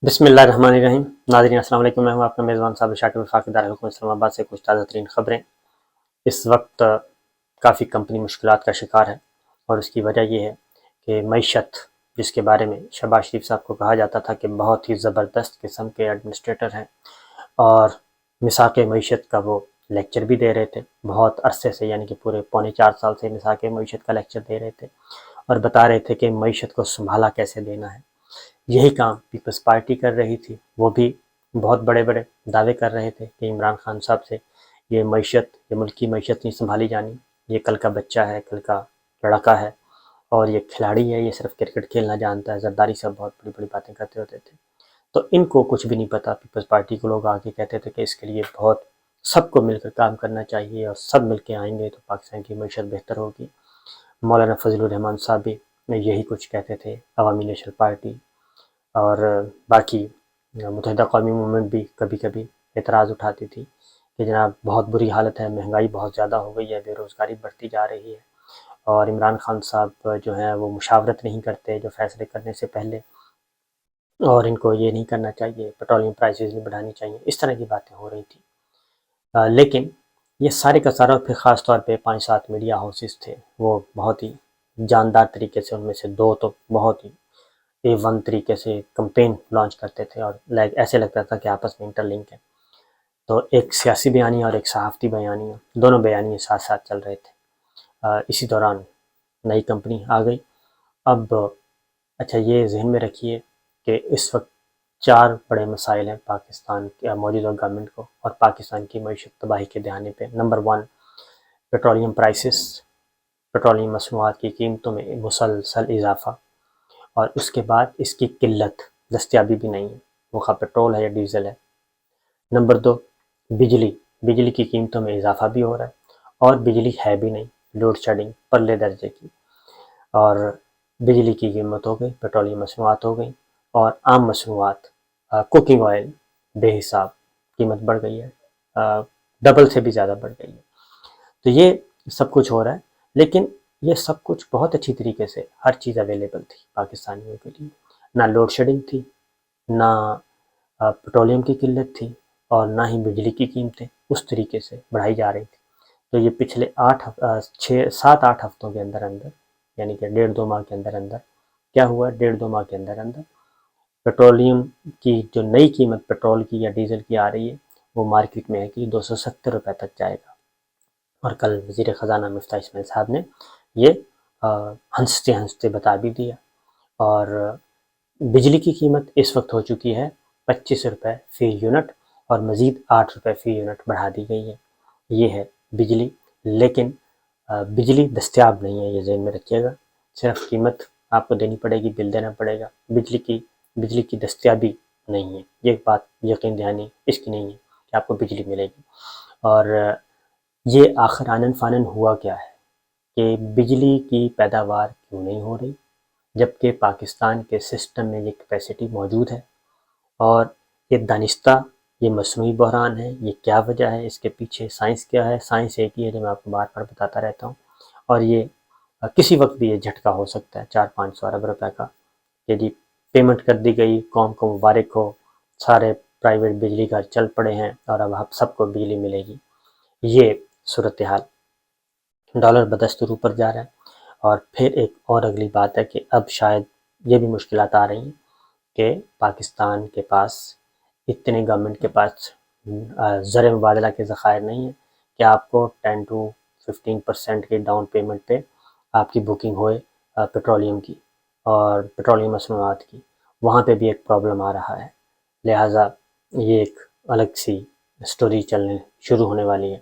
بسم اللہ الرحمن الرحیم۔ ناظرین السلام علیکم، میں ہوں آپ کا میزبان صاحب شاکر وفاقی دارالحکومت اسلام آباد سے کچھ تازہ ترین خبریں۔ اس وقت کافی کمپنی مشکلات کا شکار ہے، اور اس کی وجہ یہ ہے کہ معیشت، جس کے بارے میں شہباز شریف صاحب کو کہا جاتا تھا کہ بہت ہی زبردست قسم کے ایڈمنسٹریٹر ہیں، اور مساق معیشت کا وہ لیکچر بھی دے رہے تھے بہت عرصے سے، یعنی کہ پورے پونے 4 سال سے مساق معیشت کا لیکچر دے رہے تھے اور بتا رہے تھے کہ معیشت کو سنبھالا کیسے دینا ہے۔ یہی کام پیپلز پارٹی کر رہی تھی، وہ بھی بہت بڑے بڑے دعوے کر رہے تھے کہ عمران خان صاحب سے یہ معیشت، یہ ملک کی معیشت نہیں سنبھالی جانی، یہ کل کا بچہ ہے، کل کا لڑکا ہے، اور یہ کھلاڑی ہے، یہ صرف کرکٹ کھیلنا جانتا ہے۔ زرداری صاحب بہت بڑی بڑی باتیں کرتے ہوتے تھے، تو ان کو کچھ بھی نہیں پتا۔ پیپلز پارٹی کو لوگ آگے کہتے تھے کہ اس کے لیے بہت سب کو مل کر کام کرنا چاہیے، اور سب مل کے آئیں گے تو پاکستان کی معیشت بہتر ہوگی۔ مولانا فضل الرحمان صاحب بھی یہی کچھ کہتے تھے، عوامی نیشنل پارٹی اور باقی متحدہ قومی موومنٹ بھی کبھی کبھی اعتراض اٹھاتی تھی کہ جناب بہت بری حالت ہے، مہنگائی بہت زیادہ ہو گئی ہے، بے روزگاری بڑھتی جا رہی ہے، اور عمران خان صاحب جو ہیں وہ مشاورت نہیں کرتے جو فیصلے کرنے سے پہلے، اور ان کو یہ نہیں کرنا چاہیے، پیٹرولیم پرائسز نہیں بڑھانی چاہیے، اس طرح کی باتیں ہو رہی تھیں۔ لیکن یہ سارے کا سارا، پھر خاص طور پہ 5-7 میڈیا ہاؤسز تھے، وہ بہت ہی جاندار طریقے سے، ان میں سے 2 تو بہت ہی A1 طریقے سے کمپین لانچ کرتے تھے، اور ایسے لگتا تھا کہ آپس میں انٹر لنک ہے۔ تو ایک سیاسی بیانیہ اور ایک صحافتی بیانیہ، دونوں بیانیے ساتھ ساتھ چل رہے تھے۔ اسی دوران نئی کمپنی آ گئی۔ اب اچھا، یہ ذہن میں رکھیے کہ اس وقت 4 بڑے مسائل ہیں پاکستان کے موجودہ گورنمنٹ کو اور پاکستان کی معیشت تباہی کے دہانے پہ۔ نمبر 1، پیٹرولیم پرائسز، پیٹرولیم مصنوعات کی قیمتوں میں مسلسل اضافہ، اور اس کے بعد اس کی قلت، دستیابی بھی نہیں ہے، وہ خواہ پیٹرول ہے یا ڈیزل ہے۔ نمبر 2، بجلی کی قیمتوں میں اضافہ بھی ہو رہا ہے، اور بجلی ہے بھی نہیں، لوڈ شیڈنگ پرلے درجے کی، اور بجلی کی قیمت ہو گئی، پیٹرولیم مصنوعات ہو گئی، اور عام مصنوعات، کوکنگ آئل بے حساب قیمت بڑھ گئی ہے، ڈبل سے بھی زیادہ بڑھ گئی ہے۔ تو یہ سب کچھ ہو رہا ہے، لیکن یہ سب کچھ بہت اچھی طریقے سے، ہر چیز اویلیبل تھی پاکستانیوں کے لیے، نہ لوڈ شیڈنگ تھی، نہ پیٹرولیم کی قلت تھی، اور نہ ہی بجلی کی قیمتیں اس طریقے سے بڑھائی جا رہی تھی۔ تو یہ پچھلے 7-8 ہفتوں کے اندر یعنی کہ 1.5-2 ماہ کے اندر کیا ہوا؟ 1.5-2 ماہ کے اندر پیٹرولیم کی جو نئی قیمت پیٹرول کی یا ڈیزل کی آ رہی ہے، وہ مارکیٹ میں ہے کہ 270 روپے تک جائے گا۔ اور کل وزیر خزانہ مفتاح اسماعیل صاحب نے یہ ہنستے ہنستے بتا بھی دیا۔ اور بجلی کی قیمت اس وقت ہو چکی ہے 25 روپے فی یونٹ، اور مزید 8 روپے فی یونٹ بڑھا دی گئی ہے۔ یہ ہے بجلی، لیکن بجلی دستیاب نہیں ہے، یہ ذہن میں رکھیے گا۔ صرف قیمت آپ کو دینی پڑے گی، بل دینا پڑے گا، بجلی کی دستیابی نہیں ہے۔ یہ بات یقین دہانی اس کی نہیں ہے کہ آپ کو بجلی ملے گی۔ اور یہ آخر آنن فانن ہوا کیا ہے کہ بجلی کی پیداوار کیوں نہیں ہو رہی، جبکہ پاکستان کے سسٹم میں یہ کیپیسٹی موجود ہے؟ اور یہ دانستہ، یہ مصنوعی بحران ہے، یہ کیا وجہ ہے، اس کے پیچھے سائنس کیا ہے؟ سائنس ایک ہی ہے جو میں آپ کو بار بار بتاتا رہتا ہوں، اور یہ کسی وقت بھی یہ جھٹکا ہو سکتا ہے 400-500 ارب روپے کا، کہ جی پیمنٹ کر دی گئی، قوم کو مبارک ہو، سارے پرائیویٹ بجلی گھر چل پڑے ہیں، اور اب آپ سب کو بجلی ملے گی۔ یہ صورتحال، ڈالر بدستور اوپر جا رہا ہے۔ اور پھر ایک اور اگلی بات ہے کہ اب شاید یہ بھی مشکلات آ رہی ہیں کہ پاکستان کے پاس اتنے، گورنمنٹ کے پاس زر مبادلہ کے ذخائر نہیں ہیں کہ آپ کو 10-15% کی ڈاؤن پیمنٹ پہ آپ کی بکنگ ہوئے پیٹرولیم کی اور پیٹرولیم مصنوعات کی۔ وہاں پہ بھی ایک پرابلم آ رہا ہے، لہٰذا یہ ایک الگ سی سٹوری چلنے شروع ہونے والی ہے۔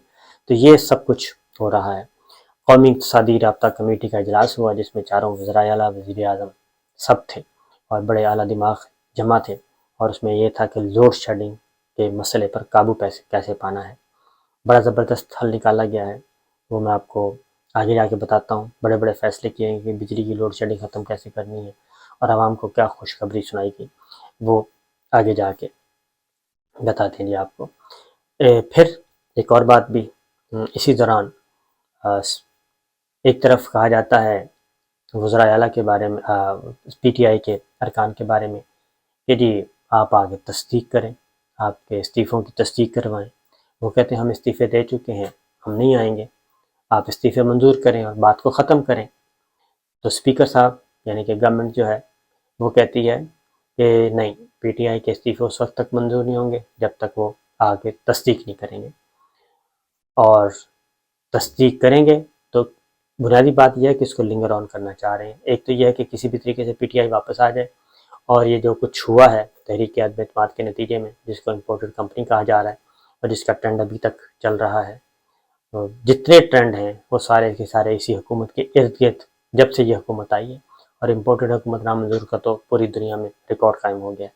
تو یہ سب کچھ ہو رہا ہے۔ قومی اقتصادی رابطہ کمیٹی کا اجلاس ہوا، جس میں 4 وزرائے اعلیٰ، وزیر اعظم سب تھے، اور بڑے اعلیٰ دماغ جمع تھے، اور اس میں یہ تھا کہ لوڈ شیڈنگ کے مسئلے پر قابو کیسے پانا ہے۔ بڑا زبردست حل نکالا گیا ہے، وہ میں آپ کو آگے جا کے بتاتا ہوں۔ بڑے بڑے فیصلے کیے ہیں کہ بجلی کی لوڈ شیڈنگ ختم کیسے کرنی ہے، اور عوام کو کیا خوشخبری سنائی گئی، وہ آگے جا کے بتاتے ہیں جی آپ کو۔ پھر ایک اور بات بھی اسی دوران، ایک طرف کہا جاتا ہے وزرائے اعلیٰ کے بارے میں، پی ٹی آئی کے ارکان کے بارے میں کہ جی آپ آگے تصدیق کریں، آپ کے استعفوں کی تصدیق کروائیں۔ وہ کہتے ہیں ہم استعفے دے چکے ہیں، ہم نہیں آئیں گے، آپ استعفے منظور کریں اور بات کو ختم کریں۔ تو اسپیکر صاحب یعنی کہ گورنمنٹ جو ہے وہ کہتی ہے کہ نہیں، پی ٹی آئی کے استعفے اس وقت تک منظور نہیں ہوں گے جب تک وہ آگے تصدیق نہیں کریں گے، اور تصدیق کریں گے تو بنیادی بات یہ ہے کہ اس کو لنگر آن کرنا چاہ رہے ہیں۔ ایک تو یہ ہے کہ کسی بھی طریقے سے پی ٹی آئی واپس آ جائے، اور یہ جو کچھ ہوا ہے تحریک عدم اعتماد کے نتیجے میں، جس کو امپورٹڈ کمپنی کہا جا رہا ہے اور جس کا ٹرینڈ ابھی تک چل رہا ہے، جتنے ٹرینڈ ہیں وہ سارے کے سارے اسی حکومت کے ارد گرد جب سے یہ حکومت آئی ہے، اور امپورٹڈ حکومت نامنظور کا تو پوری دنیا میں ریکارڈ قائم ہو گیا ہے۔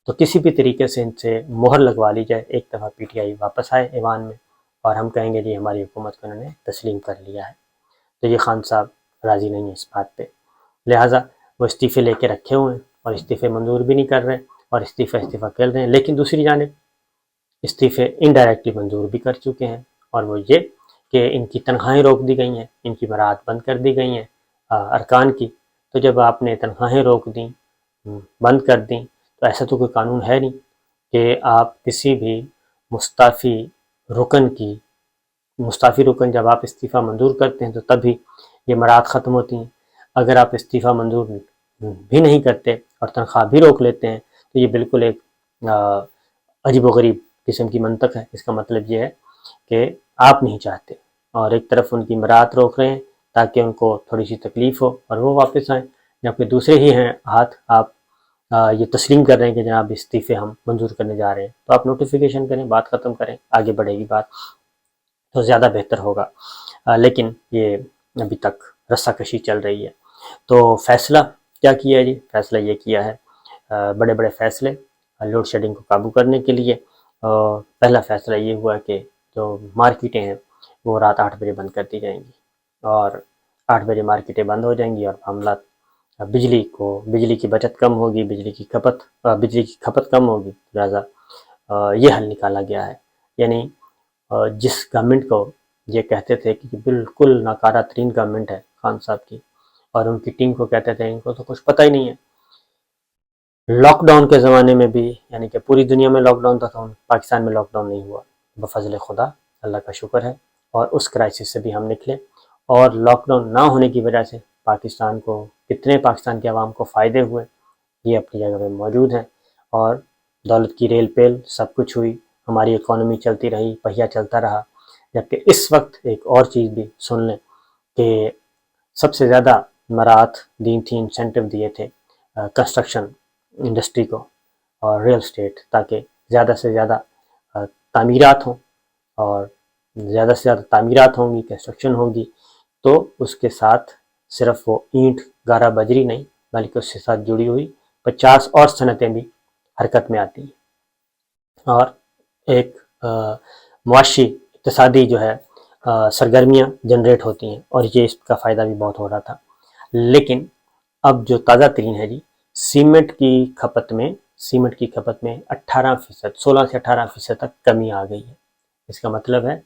تو کسی بھی طریقے سے ان سے مہر لگوا لی جائے، ایک دفعہ پی ٹی آئی واپس آئے ایوان میں، اور ہم کہیں گے جی ہماری حکومت کو انہوں نے تسلیم کر لیا ہے۔ تو یہ خان صاحب راضی نہیں ہیں اس بات پہ، لہٰذا وہ استعفے لے کے رکھے ہوئے ہیں اور استعفے منظور بھی نہیں کر رہے، اور استعفیٰ کر رہے ہیں، لیکن دوسری جانب استعفے انڈائریکٹلی منظور بھی کر چکے ہیں، اور وہ یہ کہ ان کی تنخواہیں روک دی گئی ہیں، ان کی برآت بند کر دی گئی ہیں ارکان کی۔ تو جب آپ نے تنخواہیں روک دیں، بند کر دیں، تو ایسا تو کوئی قانون ہے نہیں کہ آپ کسی بھی مستعفی رکن جب آپ استعفیٰ منظور کرتے ہیں تو تبھی یہ برآت ختم ہوتی ہیں۔ اگر آپ استعفیٰ منظور بھی نہیں کرتے اور تنخواہ بھی روک لیتے ہیں تو یہ بالکل ایک عجیب و غریب قسم کی منطق ہے۔ اس کا مطلب یہ ہے کہ آپ نہیں چاہتے، اور ایک طرف ان کی برآت روک رہے ہیں تاکہ ان کو تھوڑی سی تکلیف ہو اور وہ واپس آئیں، جبکہ دوسرے ہی ہیں ہاتھ آپ یہ تسلیم کر رہے ہیں کہ جناب استعفے ہم منظور کرنے جا رہے ہیں، تو آپ نوٹیفیکیشن کریں، بات ختم کریں، آگے بڑھے گی بات تو زیادہ بہتر ہوگا۔ لیکن یہ ابھی تک رسہ کشی چل رہی ہے۔ تو فیصلہ کیا کیا ہے جی؟ فیصلہ یہ کیا ہے، بڑے بڑے فیصلے لوڈ شیڈنگ کو قابو کرنے کے لیے۔ پہلا فیصلہ یہ ہوا کہ جو مارکیٹیں ہیں وہ رات 8 بجے بند کر دی جائیں گی، اور 8 بجے مارکیٹیں بند ہو جائیں گی، اور معاملات بجلی کی بچت کم ہوگی، بجلی کی کھپت کم ہوگی، لہٰذا یہ حل نکالا گیا ہے۔ یعنی جس گورنمنٹ کو یہ کہتے تھے کہ بالکل ناکارہ ترین گورنمنٹ ہے خان صاحب کی، اور ان کی ٹیم کو کہتے تھے ان کو تو کچھ پتہ ہی نہیں ہے، لاک ڈاؤن کے زمانے میں بھی یعنی کہ پوری دنیا میں لاک ڈاؤن تھا، پاکستان میں لاک ڈاؤن نہیں ہوا، بفضل خدا، اللہ کا شکر ہے، اور اس کرائسس سے بھی ہم نکلے۔ اور لاک ڈاؤن نہ ہونے کی وجہ سے کتنے پاکستان کے عوام کو فائدے ہوئے، یہ اپنی جگہ پہ موجود ہیں، اور دولت کی ریل پیل سب کچھ ہوئی، ہماری اکانومی چلتی رہی، پہیہ چلتا رہا۔ جبکہ اس وقت ایک اور چیز بھی سن لیں کہ سب سے زیادہ مراعات دی تھی، انسینٹو دیے تھے کنسٹرکشن انڈسٹری کو اور ریل اسٹیٹ، تاکہ زیادہ سے زیادہ تعمیرات ہوں، اور زیادہ سے زیادہ تعمیرات ہوں گی، کنسٹرکشن ہوگی، تو اس کے ساتھ صرف وہ اینٹ گارہ بجری نہیں بلکہ اس کے ساتھ جڑی ہوئی 50 اور صنعتیں بھی حرکت میں آتی ہیں، اور ایک معاشی اقتصادی جو ہے سرگرمیاں جنریٹ ہوتی ہیں، اور یہ اس کا فائدہ بھی بہت ہو رہا تھا۔ لیکن اب جو تازہ ترین ہے جی، سیمنٹ کی کھپت میں 16 سے 18% تک کمی آ گئی ہے۔ اس کا مطلب ہے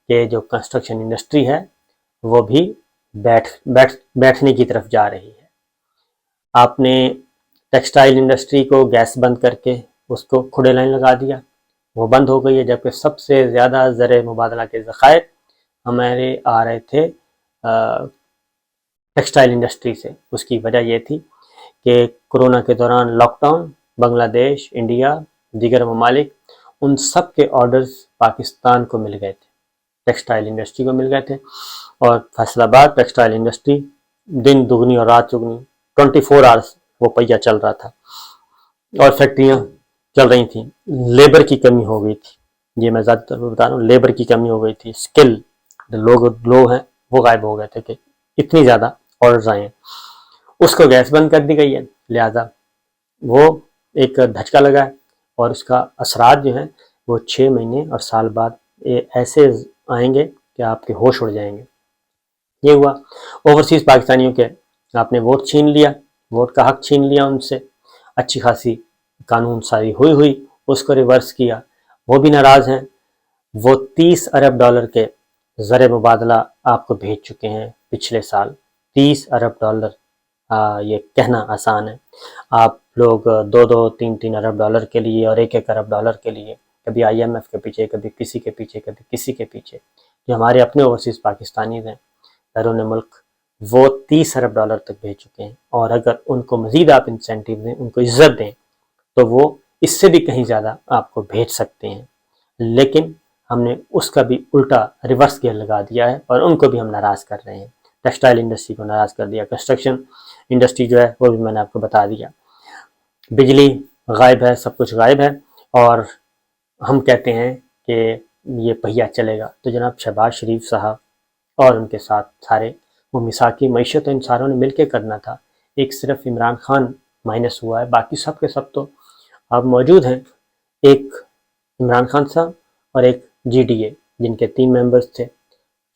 کہ جو کنسٹرکشن انڈسٹری ہے وہ بھی بیٹھنے کی طرف جا رہی ہے۔ آپ نے ٹیکسٹائل انڈسٹری کو گیس بند کر کے اس کو کھڑے لائن لگا دیا، وہ بند ہو گئی ہے، جبکہ سب سے زیادہ زر مبادلہ کے ذخائر ہمارے آ رہے تھے ٹیکسٹائل انڈسٹری سے۔ اس کی وجہ یہ تھی کہ کرونا کے دوران لاک ڈاؤن، بنگلہ دیش، انڈیا، دیگر ممالک، ان سب کے آرڈرز پاکستان کو مل گئے تھے، ٹیکسٹائل انڈسٹری کو مل گئے تھے، اور فیصل آباد ٹیکسٹائل انڈسٹری دن دگنی اور رات چگنی 24 آورس وہ پہیہ چل رہا تھا، اور فیکٹریاں چل رہی تھیں۔ لیبر کی کمی ہو گئی تھی، یہ میں زیادہ تر بتا رہا ہوں، لیبر کی کمی ہو گئی تھی، اسکل لوگ ہیں وہ غائب ہو گئے تھے کہ اتنی زیادہ آرڈرز آئے ہیں۔ اس کو گیس بند کر دی گئی ہے، لہذا وہ ایک دھچکا لگا ہے، اور اس کا اثرات جو ہیں وہ 6 مہینے اور سال بعد ایسے آئیں گے کہ آپ کے ہوش اڑ جائیں گے۔ یہ ہوا اوورسیز پاکستانیوں کے، آپ نے ووٹ چھین لیا، ووٹ کا حق چھین لیا ان سے، اچھی خاصی قانون سازی ہوئی، اس کو ریورس کیا، وہ بھی ناراض ہیں۔ وہ 30 ارب ڈالر کے زر مبادلہ آپ کو بھیج چکے ہیں پچھلے سال، 30 ارب ڈالر یہ کہنا آسان ہے. آپ لوگ 2-2 3-3 ارب ڈالر کے لیے اور 1-1 ارب ڈالر کے لیے کبھی IMF کے پیچھے، کبھی کسی کے پیچھے، کبھی کسی کے پیچھے. جو ہمارے اپنے اوورسیز پاکستانیز ہیں بیرون ملک، وہ 30 ارب ڈالر تک بھیج چکے ہیں. اور اگر ان کو مزید آپ انسینٹیو دیں، ان کو عزت دیں، تو وہ اس سے بھی کہیں زیادہ آپ کو بھیج سکتے ہیں. لیکن ہم نے اس کا بھی الٹا ریورس گیئر لگا دیا ہے اور ان کو بھی ہم ناراض کر رہے ہیں. ٹیکسٹائل انڈسٹری کو ناراض کر دیا، کنسٹرکشن انڈسٹری جو ہے وہ بھی میں نے آپ کو بتا دیا. بجلی غائب ہے، سب کچھ غائب ہے، اور ہم کہتے ہیں کہ یہ پہیہ چلے گا. تو جناب شہباز شریف صاحب اور ان کے ساتھ سارے وہ مساکی معیشت تو ان ساروں نے مل کے کرنا تھا. ایک صرف عمران خان مائنس ہوا ہے، باقی سب کے سب تو اب موجود ہیں. ایک عمران خان صاحب اور ایک GDA، جن کے 3 ممبرز تھے.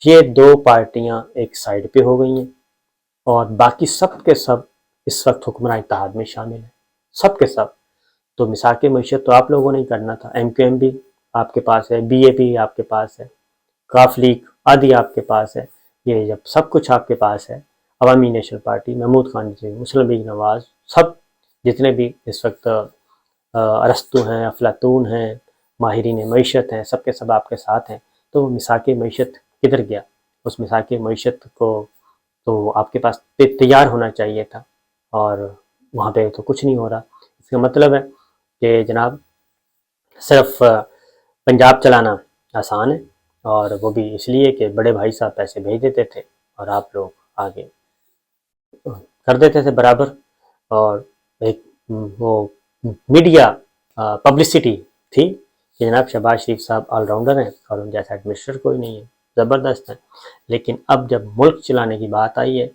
یہ 2 پارٹیاں ایک سائیڈ پہ ہو گئی ہیں، اور باقی سب کے سب اس وقت حکمراں اتحاد میں شامل ہیں، سب کے سب. تو مساک معیشت تو آپ لوگوں نے ہی کرنا تھا. MQM بھی آپ کے پاس ہے، BAP آپ کے پاس ہے، کاف لیگ آدھی آپ کے پاس ہے. یہ جب سب کچھ آپ کے پاس ہے، عوامی نیشنل پارٹی، محمود خان جی، مسلم لیگ نواز، سب جتنے بھی اس وقت ارسطو ہیں، افلاطون ہیں، ماہرین معیشت ہیں، سب کے سب آپ کے ساتھ ہیں. تو مساک معیشت کدھر گیا؟ اس مساک معیشت کو تو آپ کے پاس تیار ہونا چاہیے تھا، اور وہاں پہ تو کچھ نہیں ہو رہا. اس کا مطلب ہے کہ جناب صرف پنجاب چلانا آسان ہے، اور وہ بھی اس لیے کہ بڑے بھائی صاحب پیسے بھیج دیتے تھے اور آپ لوگ آگے کر دیتے تھے برابر. اور ایک وہ میڈیا پبلسٹی تھی کہ جناب شہباز شریف صاحب آل راؤنڈر ہیں اور ان جیسا ایڈمنسٹریٹر کوئی نہیں ہے، زبردست ہے. لیکن اب جب ملک چلانے کی بات آئی ہے،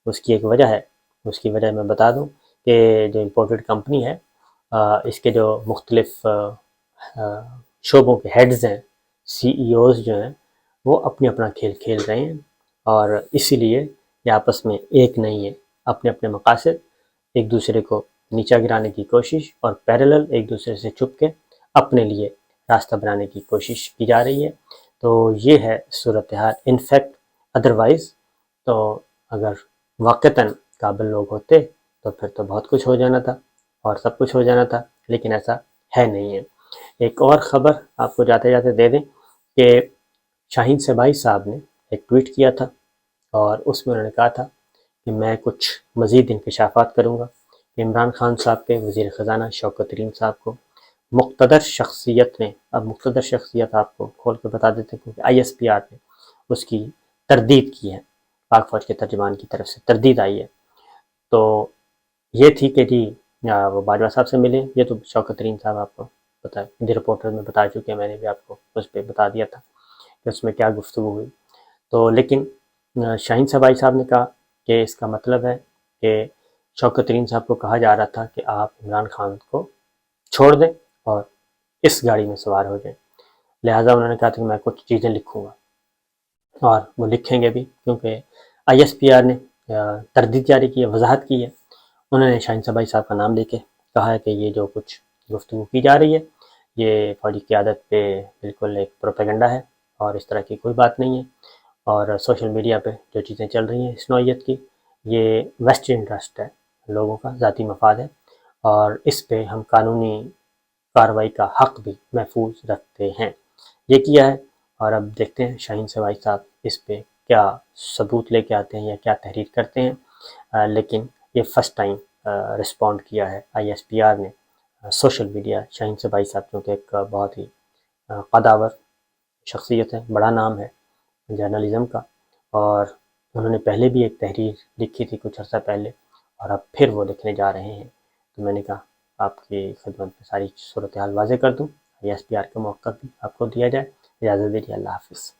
اس کی ایک وجہ ہے. اس کی وجہ میں بتا دوں کہ جو امپورٹڈ کمپنی ہے، اس کے جو مختلف شعبوں کے ہیڈز ہیں، CEOs جو ہیں، وہ اپنا کھیل کھیل رہے ہیں، اور اسی لیے یہ آپس میں ایک نہیں ہے. اپنے اپنے مقاصد، ایک دوسرے کو نیچا گرانے کی کوشش، اور پیرلل ایک دوسرے سے چھپ کے اپنے لیے راستہ بنانے کی کوشش کی جا رہی ہے. تو یہ ہے صورتحال. انفیکٹ ادروائز تو اگر واقعتاً قابل لوگ ہوتے تو پھر تو بہت کچھ ہو جانا تھا اور سب کچھ ہو جانا تھا، لیکن ایسا ہے نہیں ہے. ایک اور خبر آپ کو جاتے جاتے دے دیں کہ شاہین سبائی صاحب نے ایک ٹویٹ کیا تھا، اور اس میں انہوں نے کہا تھا کہ میں کچھ مزید انکشافات کروں گا. عمران خان صاحب کے وزیر خزانہ شوکت ترین صاحب کو مقتدر شخصیت نے، اب مقتدر شخصیت آپ کو کھول کے بتا دیتے ہیں کیونکہ ISPR نے اس کی تردید کی ہے، پاک فوج کے ترجمان کی طرف سے تردید آئی ہے. تو یہ تھی کہ جی وہ باجوہ صاحب سے ملے. یہ تو شوکت ترین صاحب آپ کو پتہ ہے، دی رپورٹر میں بتا چکے ہیں، میں نے بھی آپ کو اس پہ بتا دیا تھا کہ اس میں کیا گفتگو ہوئی. تو لیکن شاہین سبائی صاحب نے کہا کہ اس کا مطلب ہے کہ شوکت ترین صاحب کو کہا جا رہا تھا کہ آپ عمران خان کو چھوڑ دیں اور اس گاڑی میں سوار ہو جائیں. لہٰذا انہوں نے کہا تھا کہ میں کچھ چیزیں لکھوں گا، اور وہ لکھیں گے بھی، کیونکہ ISPR نے تردید جاری کی ہے، وضاحت کی ہے. انہوں نے شاہین سبائی صاحب کا نام لے کے کہا ہے کہ یہ جو کچھ گفتگو کی جا رہی ہے یہ فوجی قیادت پہ بالکل ایک پروپیگنڈا ہے، اور اس طرح کی کوئی بات نہیں ہے. اور سوشل میڈیا پہ جو چیزیں چل رہی ہیں اس نوعیت کی، یہ ویسٹ انٹرسٹ ہے، لوگوں کا ذاتی مفاد ہے، اور اس پہ ہم قانونی کارروائی کا حق بھی محفوظ رکھتے ہیں. یہ کیا ہے، اور اب دیکھتے ہیں شاہین سبائی صاحب اس پہ کیا ثبوت لے کے آتے ہیں یا کیا تحریر کرتے ہیں. لیکن یہ فرسٹ ٹائم رسپونڈ کیا ہے ISPR نے سوشل میڈیا. شاہین سبائی صاحب کیونکہ ایک بہت ہی قداور شخصیت ہے، بڑا نام ہے جرنلزم کا، اور انہوں نے پہلے بھی ایک تحریر لکھی تھی کچھ عرصہ پہلے، اور اب پھر وہ لکھنے جا رہے ہیں. تو میں نے کہا آپ کی خدمت میں ساری صورتحال واضح کر دوں. ISPR کا موقع بھی آپ کو دیا جائے. اجازت دیجیے، اللہ حافظ.